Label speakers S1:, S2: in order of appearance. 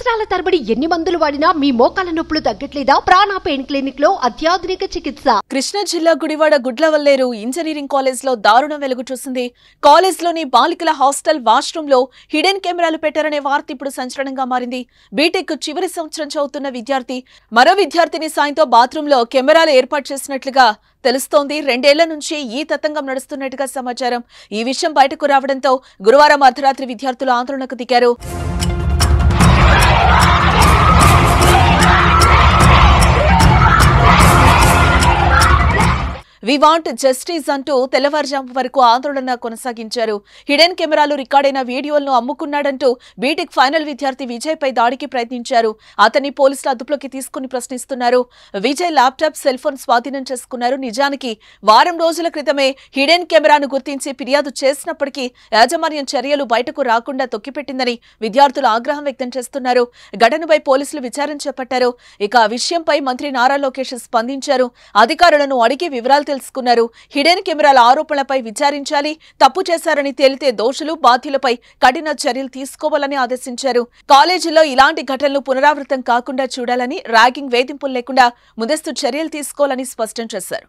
S1: సంవత్సరాల తరబడి ఎన్ని మందులు వాడినా మీ మోకాల నొప్పులు తగ్గట్లేదా? ప్రాణ పెయిన్ క్లినిక్ లో అత్యాధునిక చికిత్స.
S2: కృష్ణా జిల్లా గుడివాడ గుడ్లవల్లేరు ఇంజనీరింగ్ కాలేజ్ లో దారుణం వెలుగు చూసింది. కాలేజ్ లోని బాలికల హాస్టల్ వాష్రూమ్ లో హిడెన్ కెమెరాలు పెట్టారనే వార్త ఇప్పుడు సంచలనంగా మారింది. బీటెక్ చివరి సంవత్సరం చదువుతున్న విద్యార్థి మరో విద్యార్థిని సాయంతో బాత్రూమ్ లో కెమెరాలు ఏర్పాటు చేసినట్లుగా తెలుస్తోంది. 2 ఏళ్ల నుంచి ఈ తతంగం నడుస్తున్నట్టుగా సమాచారం. ఈ విషయం బయటకు రావడంతో గురువారం అర్ధరాత్రి విద్యార్థులు ఆందోళనకు దిగారు. వి వాంట్ జస్టిస్ అంటూ తెల్లవారుజాము వరకు ఆందోళన కొనసాగించారు. హిడెన్ కెమెరాలు రికార్డైన వీడియోలను అమ్ముకున్నాడంటూ బీటెక్ ఫైనల్ విద్యార్థి విజయ్ పై దాడికి ప్రయత్నించారు. అతన్ని పోలీసులు అదుపులోకి తీసుకుని ప్రశ్నిస్తున్నారు. విజయ్ ల్యాప్టాప్, సెల్ ఫోన్ స్వాధీనం చేసుకున్నారు. నిజానికి వారం రోజుల క్రితమే హిడెన్ కెమెరాను గుర్తించి ఫిర్యాదు చేసినప్పటికీ యాజమాన్యం చర్యలు బయటకు రాకుండా తొక్కిపెట్టిందని విద్యార్థులు ఆగ్రహం వ్యక్తం చేస్తున్నారు. ఘటనపై పోలీసులు విచారణ చేపట్టారు. ఇక ఆ విషయంపై మంత్రి నారా లోకేష్ స్పందించారు. అధికారులను అడిగి వివరాలు తెలుసుకున్నారు. హిడెన్ కెమెరాల ఆరోపణలపై విచారించాలి. తప్పు చేశారని తేలితే దోషులు, బాధ్యులపై కఠిన చర్యలు తీసుకోవాలని ఆదేశించారు. కాలేజీలో ఇలాంటి ఘటనలు పునరావృతం కాకుండా చూడాలని, ర్యాగింగ్, వేధింపులు లేకుండా ముందస్తు చర్యలు తీసుకోవాలని స్పష్టం చేశారు.